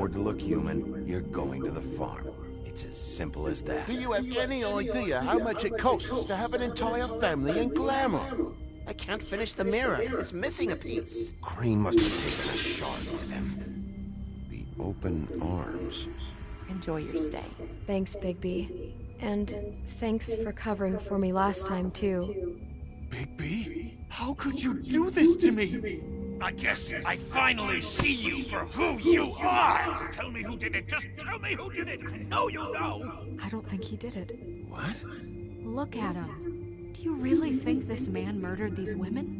afford to look human, you're going to the farm. It's as simple as that. Do you have any idea how much it costs to have an entire family in Glamour? I can't finish the mirror. It's missing a piece. Crane must have taken a shard with him. The open arms. Enjoy your stay. Thanks, Bigby. And thanks for covering for me last time, too. Bigby? How could you do this to me? I guess I finally see you for who you are! Tell me who did it! Just tell me who did it! I know you know! I don't think he did it. What? Look at him. Do you really think this man murdered these women?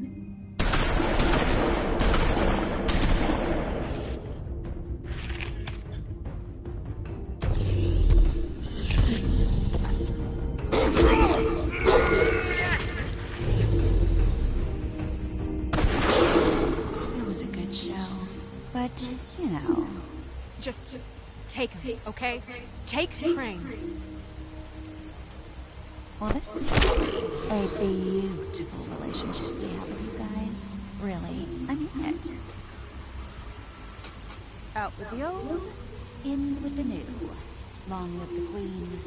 But, you know... Just take him, okay? Take Crane. Well, this is a beautiful relationship we have with you guys. Really, I mean it. Out with the old, in with the new. Long live the Queen.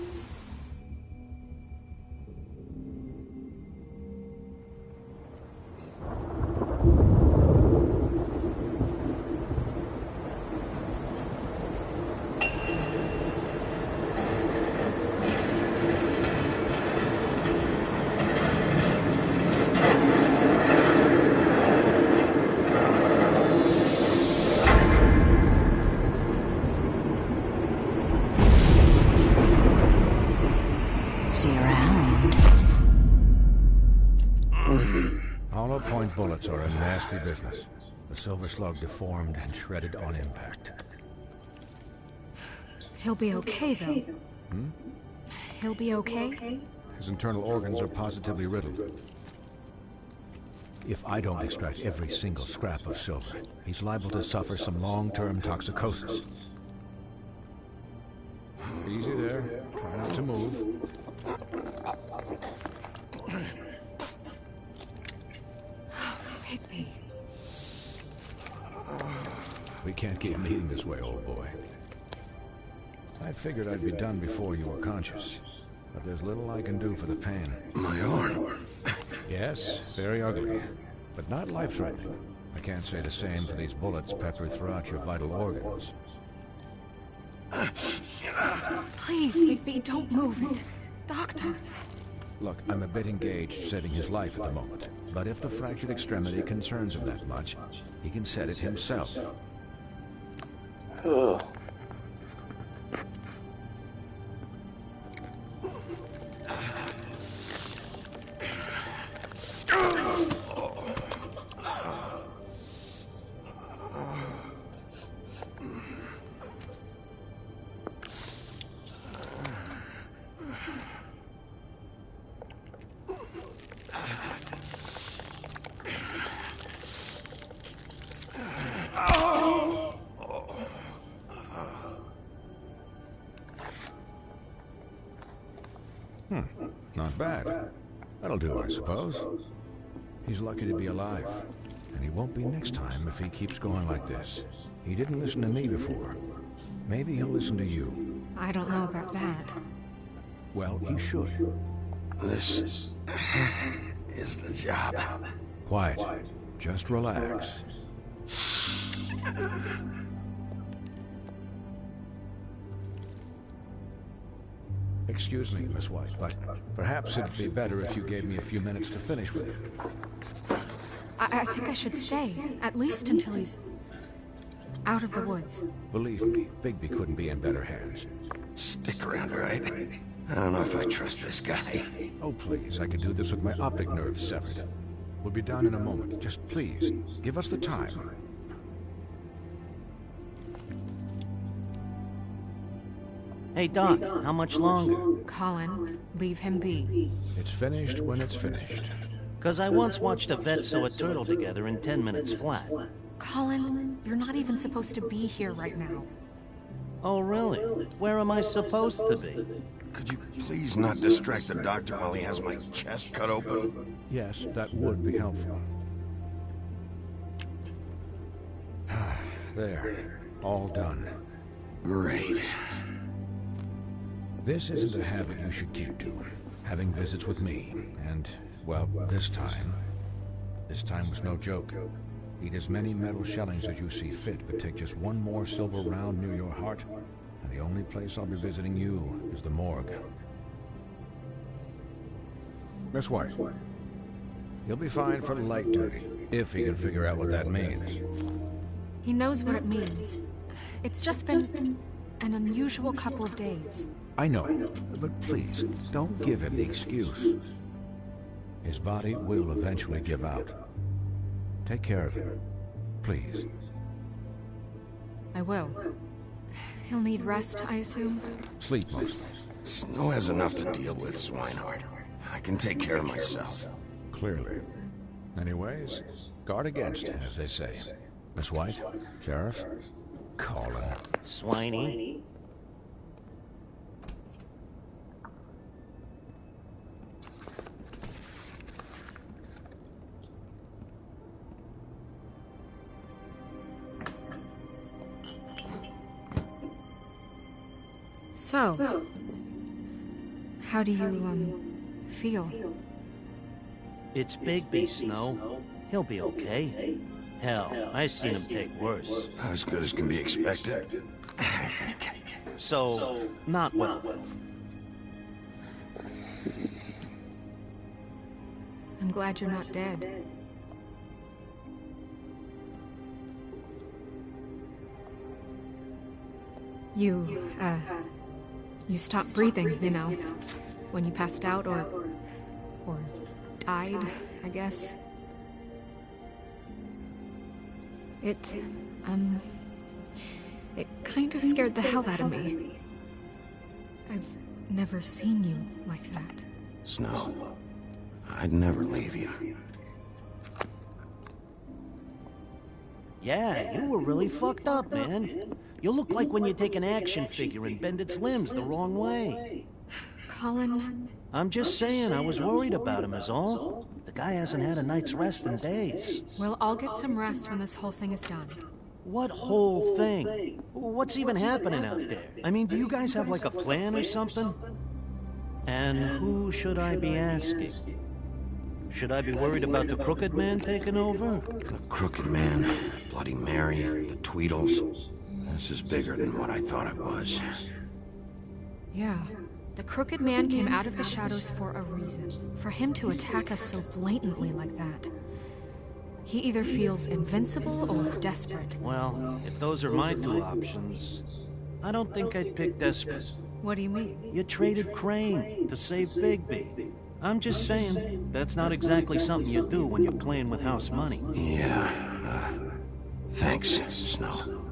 See you around. Hollow point bullets are a nasty business. The Silver Slug deformed and shredded on impact. He'll be okay, though. He'll be okay? His internal organs are positively riddled. If I don't extract every single scrap of silver, he's liable to suffer some long-term toxicosis. Easy there. Try not to move. Bigby. We can't keep meeting this way, old boy. I figured I'd be done before you were conscious, but there's little I can do for the pain. My arm. Yes, very ugly, but not life-threatening. I can't say the same for these bullets peppered throughout your vital organs. Please, Bigby, don't move it. Doctor. Look, I'm a bit engaged saving his life at the moment, but if the fractured extremity concerns him that much, he can set it himself. Ugh. Not bad. That'll do, I suppose. He's lucky to be alive. And he won't be next time if he keeps going like this. He didn't listen to me before. Maybe he'll listen to you. I don't know about that. Well, he should. This is the job. Quiet. Just relax. Excuse me, Miss White, but perhaps it'd be better if you gave me a few minutes to finish with it. I think I should stay, at least until he's out of the woods. Believe me, Bigby couldn't be in better hands. Stick around, all right? I don't know if I trust this guy. Oh, please, I could do this with my optic nerve severed. We'll be done in a moment. Just please, give us the time. Hey, Doc, how much longer? Colin, leave him be. It's finished when it's finished. 'Cause I once watched a vet sew a turtle together in 10 minutes flat. Colin, you're not even supposed to be here right now. Oh, really? Where am I supposed to be? Could you please not distract the doctor while he has my chest cut open? Yes, that would be helpful. There. All done. Great. This isn't a habit you should keep to. Having visits with me, and, well, this time was no joke. Eat as many metal shellings as you see fit, but take just one more silver round near your heart, and the only place I'll be visiting you is the morgue. Miss White, you'll be fine for light duty, if he can figure out what that means. He knows what it means. It's just been an unusual couple of days. I know, but please, don't give him the excuse. His body will eventually give out. Take care of him, please. I will. He'll need rest, I assume? Sleep mostly. Snow has enough to deal with, Swinehart. I can take care of myself. Clearly. Anyways, guard against, as they say. Miss White, Sheriff, Colin. Swiney. So, how do you, feel? It's Bigby, Snow. He'll be okay. Hell, I've seen him take worse. Not as good as can be expected. So, not well. I'm glad you're not dead. You stopped breathing, you know, when you passed out or died, I guess. It kind of scared the hell out of me. I've never seen you like that. Snow, I'd never leave you. Yeah, you were really fucked up, man. You look like when you take an action figure and bend its limbs the wrong way. Colin... I'm just saying, I was worried about him is all. The guy hasn't had a night's rest in days. Well, I'll get some rest when this whole thing is done. What whole thing? What's even happening out there? I mean, do you guys have like a plan or something? And who should I be asking? Should I be worried about the Crooked Man taking over? The Crooked Man, Bloody Mary, the Tweedles. This is bigger than what I thought it was. Yeah. The Crooked Man came out of the shadows for a reason. For him to attack us so blatantly like that. He either feels invincible or desperate. Well, if those are my two options, I don't think I'd pick desperate. What do you mean? You traded Crane to save Bigby. I'm just saying, that's not exactly something you do when you're playing with house money. Yeah, thanks, Snow.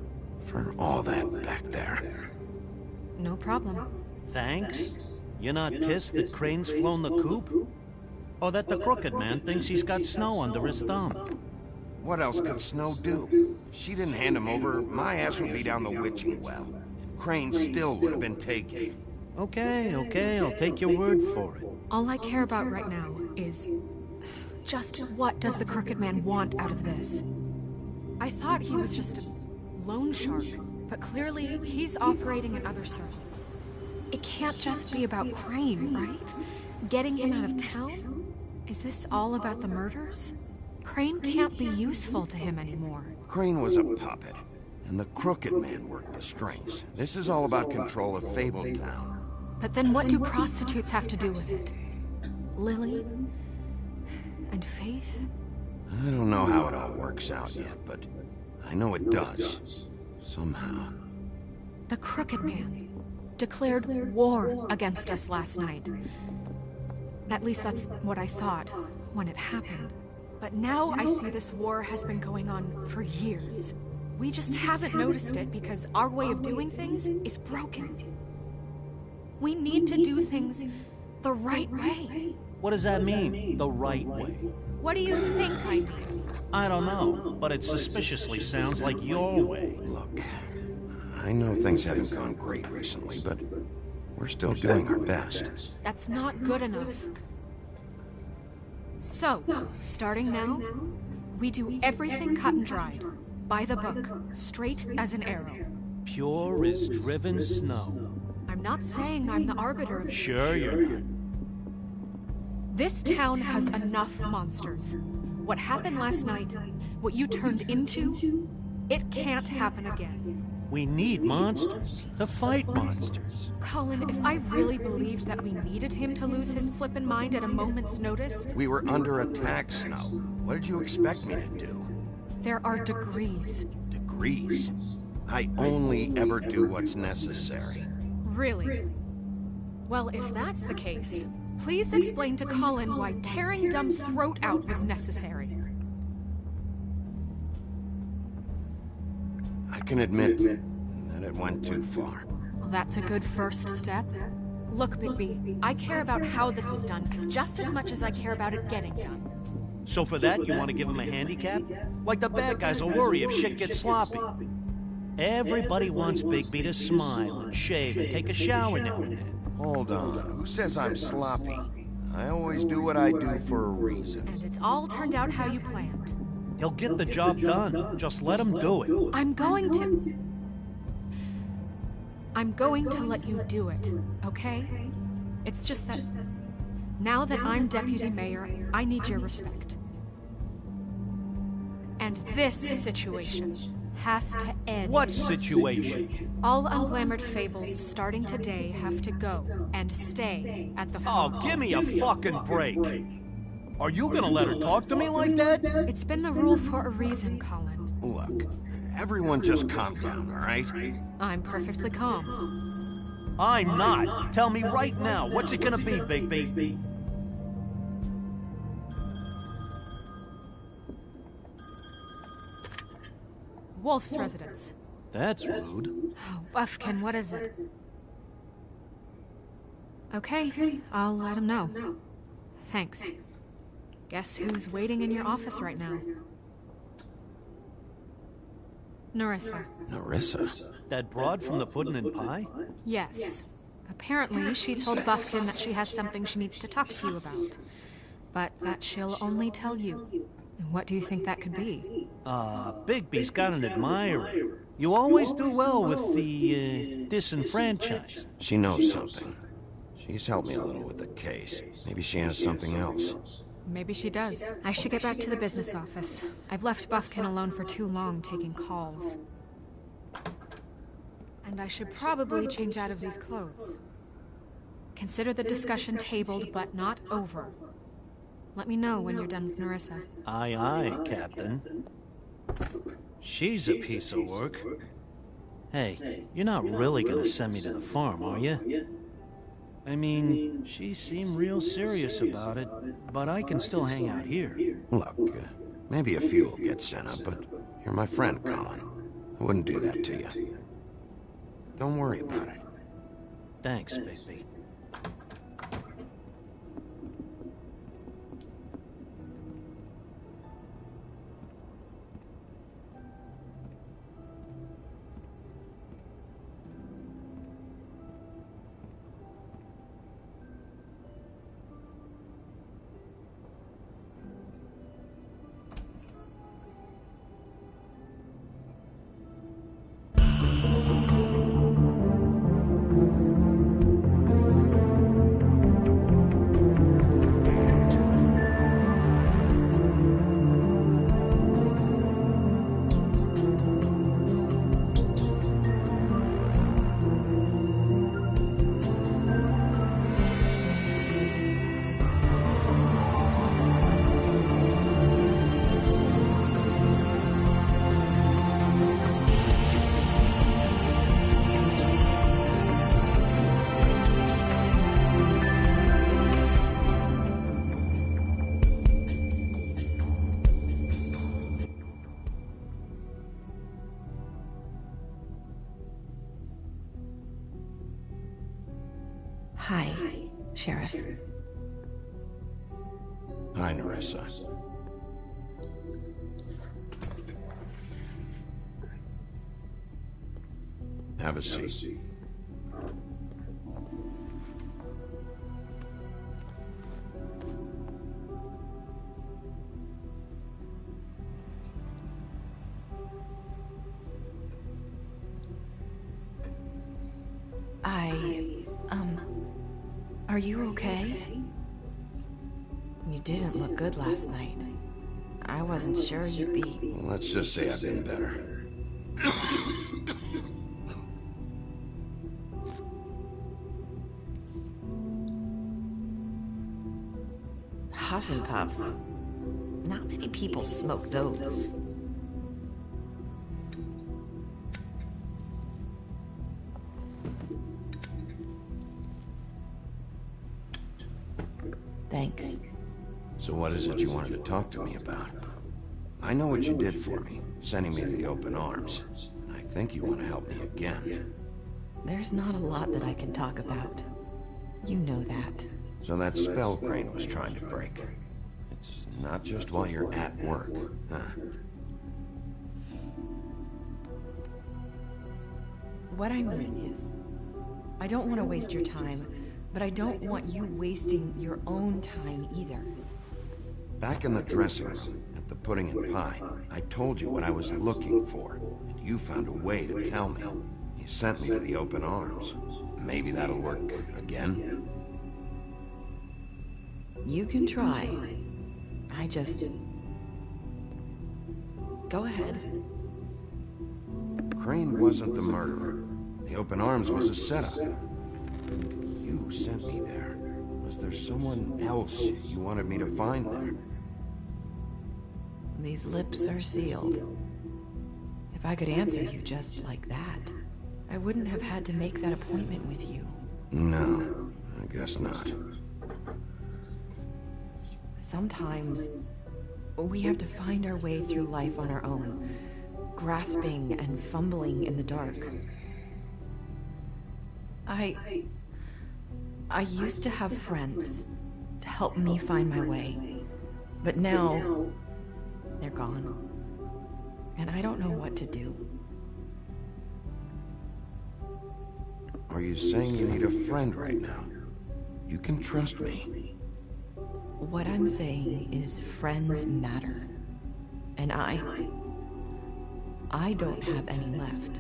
For all that back there. No problem. Thanks? You're not pissed that Crane's flown the coop? Or that the Crooked Man thinks he's got Snow under his thumb? What else could Snow do? If she didn't hand him over, my ass would be down the witching well. Crane still would have been taken. Okay, I'll take your word for it. All I care about right now is... just what does the Crooked Man want out of this? I thought he was just a loan shark, but clearly he's operating in other circles. It can't just be about Crane, right? Getting him out of town? Is this all about the murders? Crane can't be useful to him anymore. Crane was a puppet, and the Crooked Man worked the strings. This is all about control of Fabletown. But then what do prostitutes have to do with it? Lily? And Faith? I don't know how it all works out yet, but I know it does. Somehow. The Crooked Man declared war against us last night. At least that's what I thought when it happened. But now I see this war has been going on for years. We just haven't noticed it because our way of doing things is broken. We need to do things the right way. What does that mean, the right way? What do you think I mean? I don't know, but it suspiciously sounds like your way. Look, I know things haven't gone great recently, but we're still doing our best. That's not good enough. So, starting now, we do everything cut and dried. By the book, straight as an arrow. Pure as driven snow. I'm not saying I'm the arbiter of... Sure you're not. This town has enough monsters. What happened last night, what you turned into, it can't happen again. We need monsters to fight monsters. Colin, if I really believed that we needed him to lose his flippin' mind at a moment's notice... We were under attack, Snow. What did you expect me to do? There are degrees. Degrees? I only ever do what's necessary. Really? Well, if that's the case, please explain to Colin why tearing Dumb's throat out was necessary. I can admit that it went too far. Well, that's a good first step. Look, Bigby, I care about how this is done just as much as I care about it getting done. So for that, you want to give him a handicap? Like the bad guys will worry if shit gets sloppy. Everybody wants Bigby to smile and shave and take a shower now and then. Hold on. Who says I'm sloppy? I always do what I do for a reason. And it's all turned out how you planned. He'll get the job done. Just let him do it. I'm going to let you do it, okay? It's just that now that I'm deputy mayor, I need your respect. And this situation has to end. What situation? All unglamored fables starting today have to go and stay at the farm. Oh, give me a fucking break. Are you gonna let her talk to me like that? It's been the rule for a reason, Colin. Look, everyone just calm down, all right? I'm perfectly calm. I'm not. Tell me right now, what's it gonna be, Bigby? Wolf's residence. That's rude. Oh, Buffkin, what is it? Okay, I'll let him know. Thanks. Guess who's waiting in your office right now? Nerissa. Nerissa? That broad from the puddin' and pie? Yes. Apparently, she told Buffkin that she has something she needs to talk to you about. But that she'll only tell you. And what do you think that could be? Bigby's got an admirer. You always do well with the, disenfranchised. She knows something. She's helped me a little with the case. Maybe she has something else. Maybe she does. I should get back to the business office. I've left Buffkin alone for too long taking calls. And I should probably change out of these clothes. Consider the discussion tabled, but not over. Let me know when you're done with Nerissa. Aye, aye, Captain. She's a piece of work. Hey, you're not really gonna send me to the farm, are you? I mean, she seemed real serious about it, but I can still hang out here. Look, maybe a few will get sent up, but you're my friend, Colin. I wouldn't do that to you. Don't worry about it. Thanks, Bigby. Hi, Sheriff. Hi, Nerissa. Have a seat. Are you okay? You didn't look good last night. I wasn't sure you'd be... Well, let's just say I've been better. Huff and Puffs. Not many people smoke those. Thanks. So what is it you wanted to talk to me about? I know what you did for me, sending me to the open arms. And I think you want to help me again. There's not a lot that I can talk about. You know that. So that spell Crane was trying to break. It's not just while you're at work, huh? What I mean is, I don't want to waste your time, but I don't want you wasting your own time either. Back in the dressing room, at the Pudding and Pie, I told you what I was looking for, and you found a way to tell me. You sent me to the open arms. Maybe that'll work again? You can try. I just... Go ahead. Crane wasn't the murderer. The open arms was a setup. You sent me there. Was there someone else you wanted me to find there? These lips are sealed. If I could answer you just like that, I wouldn't have had to make that appointment with you. No, I guess not. Sometimes, we have to find our way through life on our own, grasping and fumbling in the dark. I used to have friends to help me find my way, but now they're gone, and I don't know what to do. Are you saying you need a friend right now? You can trust me. What I'm saying is friends matter, and I don't have any left.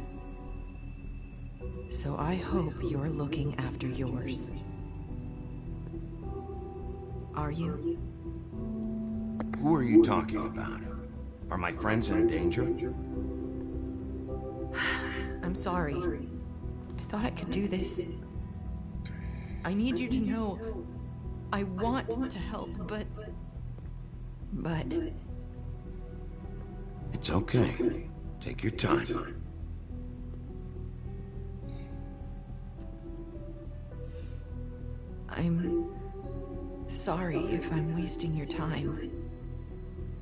So I hope you're looking after yours. Are you? Who are you talking about? Are my friends in danger? I'm sorry. I thought I could do this. I need you to know I want to help, but... It's okay. Take your time. I'm sorry if I'm wasting your time.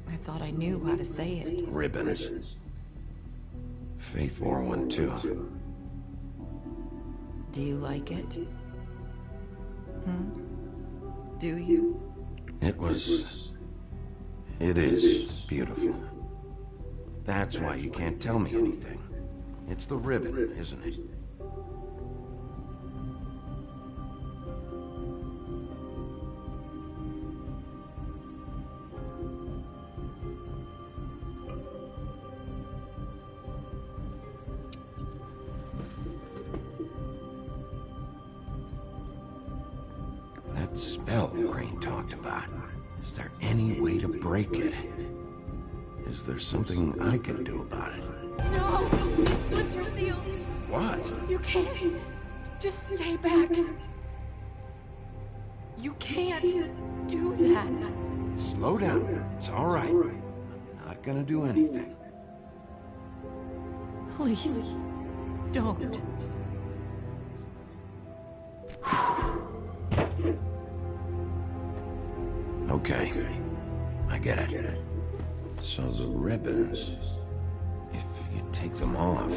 I thought I knew how to say it. Ribbons. Faith wore one too. Do you like it? Do you? It is beautiful. That's why you can't tell me anything. It's the ribbon, isn't it? That spell Crane talked about. Is there any way to break it? Is there something I can do about it? No! Lips are sealed! What? You can't! Just stay back! You can't do that! Slow down. It's all right. I'm not gonna do anything. Please, don't. Okay. I get it. So the ribbons, if you take them off...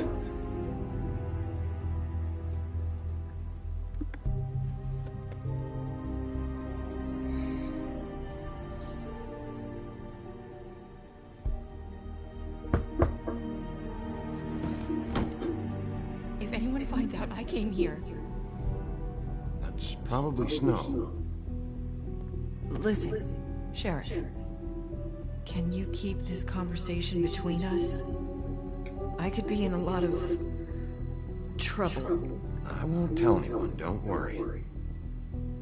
If anyone finds out I came here... That's probably Snow. Listen, Sheriff. Can you keep this conversation between us? I could be in a lot of trouble I won't tell anyone, don't worry.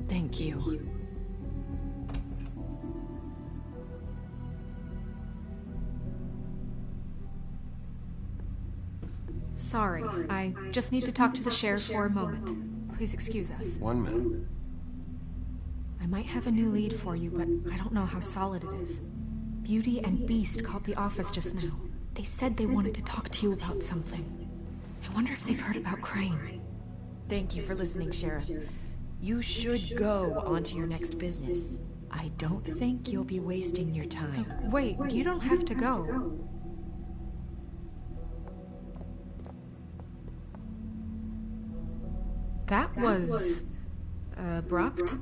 Thank you. Sorry, I just need to talk to the sheriff for a moment. Please excuse us. 1 minute. I might have a new lead for you, but I don't know how solid it is. Beauty and Beast called the office just now. They said they wanted to talk to you about something. I wonder if they've heard about Crane. Thank you for listening, Sheriff. You should go on to your next business. I don't think you'll be wasting your time. Wait, you don't have to go. That was... abrupt?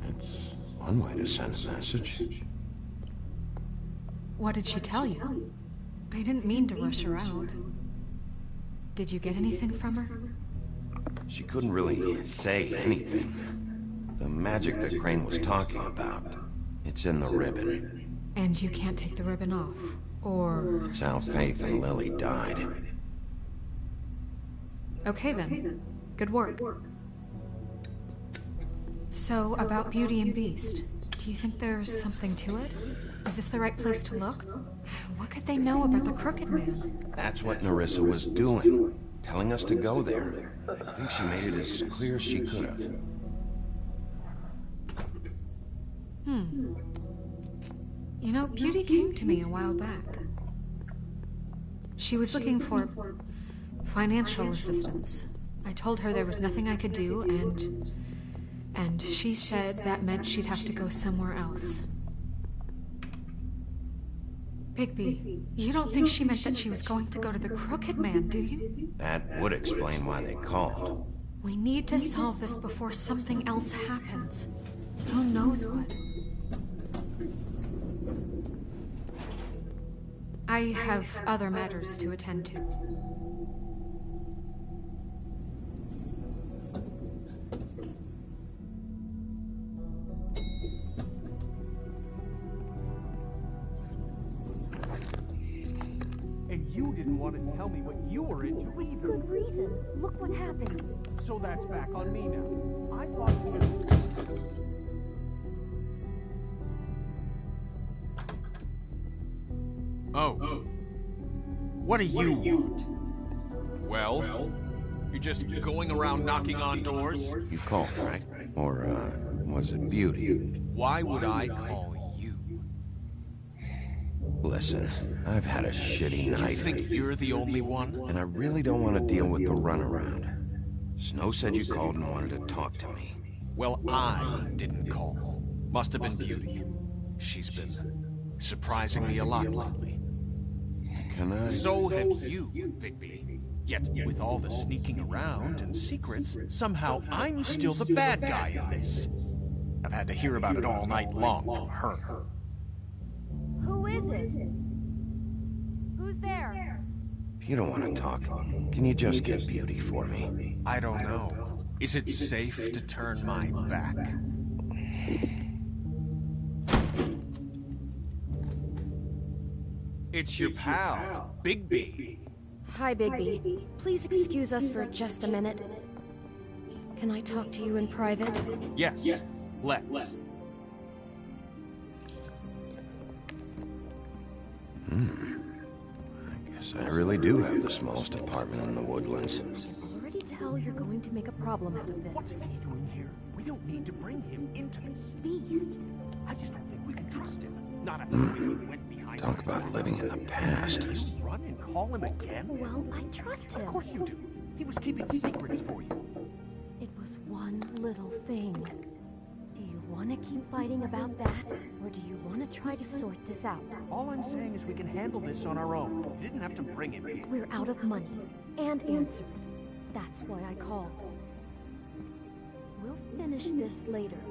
It's one way to send a message. What did she tell you? I didn't mean to rush her out. Did you get anything from her? She couldn't really say anything. The magic that Crane was talking about, it's in the ribbon. And you can't take the ribbon off, or... It's how Faith and Lily died. Okay then. Good work. So, about Beauty and Beast, do you think there's something to it? Is this the right place to look? What could they know about the Crooked Man? That's what Nerissa was doing, telling us to go there. I think she made it as clear as she could have. You know, Beauty came to me a while back. She was looking for financial assistance. I told her there was nothing I could do, and she said that meant she'd have to go somewhere else. Bigby, you don't think she meant that she was going to go to the Crooked Man, do you? That would explain why they called. We need to solve this before something else happens. Who knows what? I have other matters to attend to. And you didn't want to tell me what you were into either. Good reason. Look what happened. So that's back on me now. I thought you were... Oh. What do you want? Well, you're just going around knocking on doors? You called, right? Or, was it Beauty? Why would I call you? Listen, I've had a shitty night. You think you're the only one? And I really don't want to deal with the runaround. Snow said you called and wanted to talk to me. Well, I didn't call. Must have been Beauty. She's been surprising me a lot lately. Can I? So have you, Bigby. Yet, with all the sneaking around and secrets, somehow I'm still the bad guy in this. I've had to hear about it all night long from her. Who is it? Who's there? If you don't want to talk, can you just get Beauty for me? I don't know. Is it safe to turn my back? It's your pal, Bigby. Hi, Bigby. Please excuse us for just a minute. Can I talk to you in private? Yes, let's. I guess I really do have the smallest apartment in the Woodlands. I can already tell you're going to make a problem out of this. What's he doing here? We don't need to bring him into this. Beast. I just don't think we can trust him. Not after the way he went behind Talk our about backs. living in the past. You run and call him again? Well, I trust him. Of course you do. He was keeping secrets for you. It was one little thing. Do you want to keep fighting about that, or do you want to try to sort this out? All I'm saying is we can handle this on our own. You didn't have to bring him here. We're out of money and answers. That's why I called. We'll finish this later,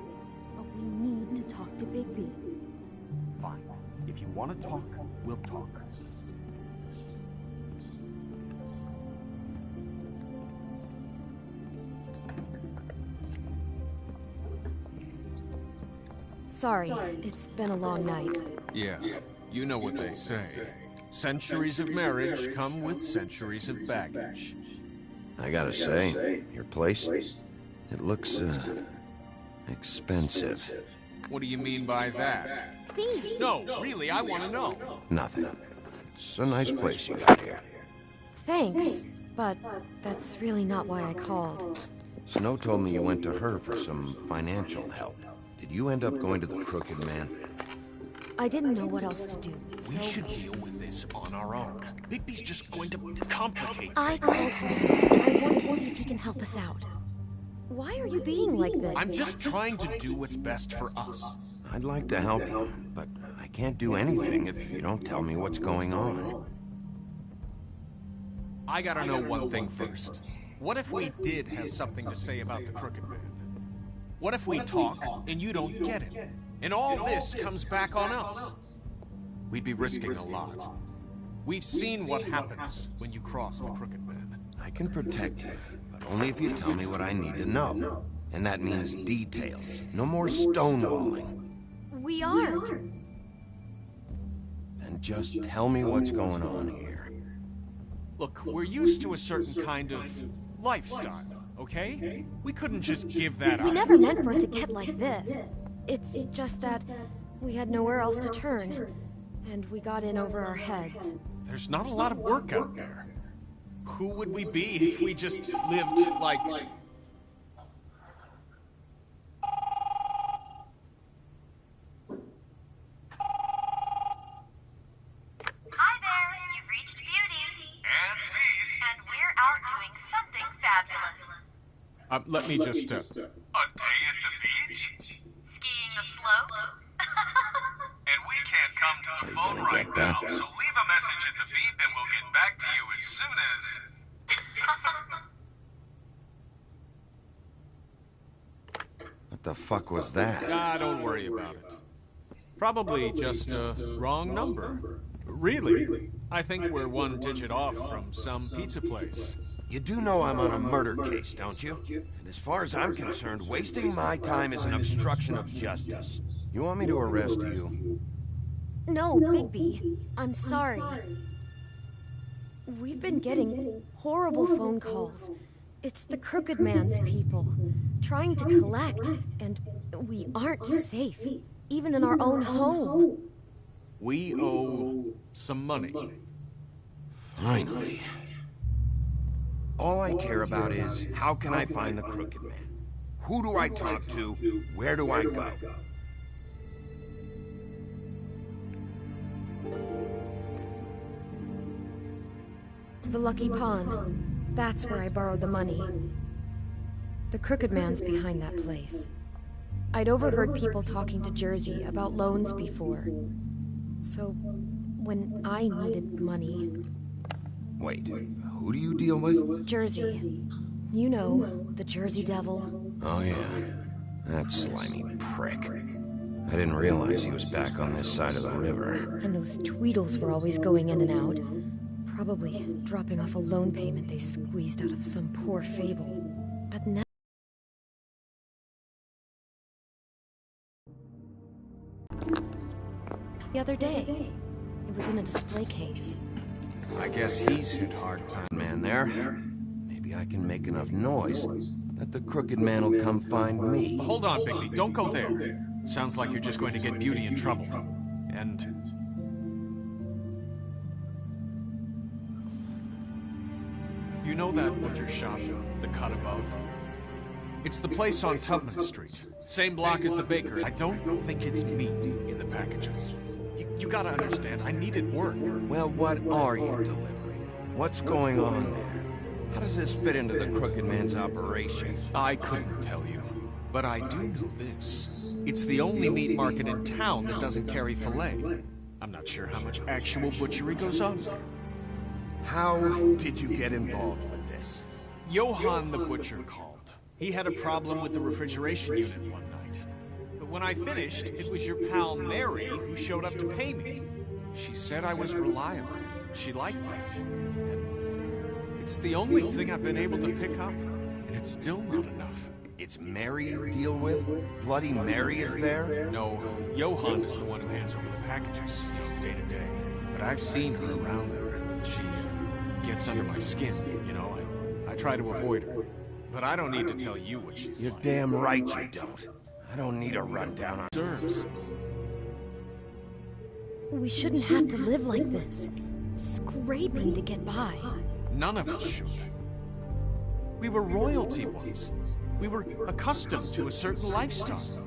but we need to talk to Bigby. Fine. If you want to talk, we'll talk. Sorry, it's been a long night. Yeah, you know what they say. Centuries of marriage come with centuries of baggage. I gotta say, your place, it looks, expensive. What do you mean by that? Thieves! No, really, I want to know. Nothing. It's a nice place you got here. Thanks, but that's really not why I called. Snow told me you went to her for some financial help. Did you end up going to the Crooked Man? I didn't know what else to do, so... We should deal with this on our own. Bigby's just going to complicate I called him. I want to see if he can help us out. Why are you being like this? I'm just trying to do what's best for us. I'd like to help you, but I can't do anything if you don't tell me what's going on. I gotta know one thing first. What if we did have something to say about the Crooked Man? What if we talk and you don't get it? And all this comes back on us? We'd be risking a lot. We've seen what happens when you cross the Crooked Man. I can protect you, but only if you tell me what I need to know. And that means details. No more stonewalling. We aren't. Then just tell me what's going on here. Look, we're used to a certain kind of lifestyle, okay? We couldn't just give that up. We never meant for it to get like this. It's just that we had nowhere else to turn, and we got in over our heads. There's not a lot of work out there. Who would we be if we just lived like... Hi there, you've reached Beauty. And Beast. And we're out doing something fabulous. let me just, A day at the beach? Skiing the slopes? And we can't come to the phone right now, so leave a message at the beep and we'll get back to you as soon as... What the fuck was that? Don't worry about it. Probably just a wrong number. Really, I think we're one digit off from some pizza place. You do know I'm on a murder case, don't you? And as far as I'm concerned, wasting my time is an obstruction of justice. You want me to arrest you? No, Bigby. I'm sorry. We've been getting horrible phone calls. It's the Crooked Man's people, trying to collect, and we aren't safe, even in our own home. We owe some money. Finally. All I care about is, how can I find the Crooked Man? Who do I talk to? Where do I go? The Lucky Pawn. That's where I borrowed the money. The Crooked Man's behind that place. I'd overheard people talking to Jersey about loans before. So, when I needed money... Wait, who do you deal with? Jersey. You know, the Jersey Devil. Oh yeah, that slimy prick. I didn't realize he was back on this side of the river. And those Tweedles were always going in and out. Probably dropping off a loan payment they squeezed out of some poor fable. But now... The other day, it was in a display case. I guess he's hit hard time. Man there. Maybe I can make enough noise that the Crooked Man will come find me. Hold on, Bigby. Don't go there. Sounds like you're just going to get Beauty in trouble. And... You know that butcher shop, the cut above? It's the place on Tubman Street. Same block as the baker. I don't think it's meat in the packages. You gotta understand, I needed work. Well, what are you delivering? What's going on there? How does this fit into the Crooked Man's operation? I couldn't tell you, but I do know this. It's the only meat market in town that doesn't carry filet. I'm not sure how much actual butchery goes on there. How did you get involved with this? Johann the butcher called. He had a problem with the refrigeration unit one night. But when I finished, it was your pal Mary who showed up to pay me. She said I was reliable. She liked that. And it's the only thing I've been able to pick up, and it's still not enough. It's Mary you deal with? Bloody Mary is there? No, Johann is the one who hands over the packages, day to day. But I've seen her around there. She gets under my skin, you know. I try to avoid her. But I don't need to tell you what she's You're like. damn right you don't. I don't need a rundown on Deserves. We shouldn't have to live like this, scraping to get by. None of us should. We were royalty once. We were accustomed to a certain lifestyle.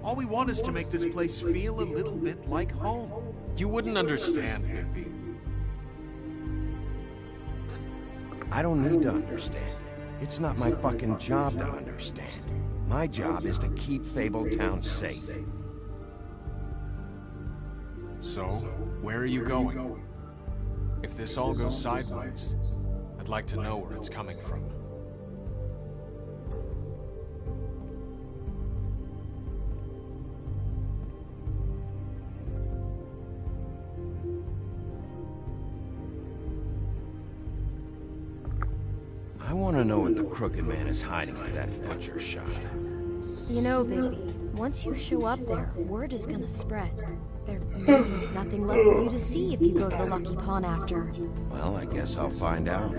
All we want is to make this place feel a little bit like home. You wouldn't understand, Bigby. I don't need to understand. It's not my fucking job to understand. My job is to keep Fabletown safe. So, where are you going? If this all goes sideways, I'd like to know where it's coming from. I want to know what the Crooked Man is hiding at that butcher shop. You know, Bigby, once you show up there, word is gonna spread. There may be nothing left for you to see if you go to the Lucky Pawn after. Well, I guess I'll find out.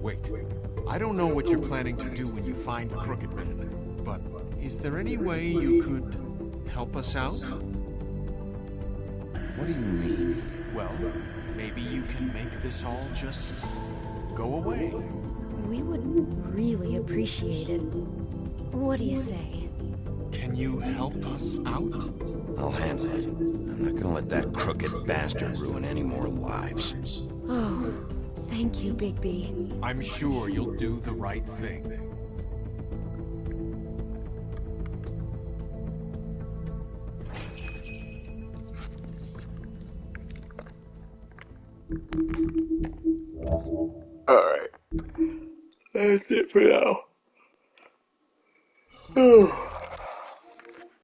Wait, I don't know what you're planning to do when you find the Crooked Man, but is there any way you could help us out? What do you mean? Well, maybe you can make this all just go away. We would really appreciate it. What do you say? Can you help us out? I'll handle it. I'm not gonna let that crooked bastard ruin any more lives. Oh, thank you, Bigby. I'm sure you'll do the right thing. Alright. That's it for now.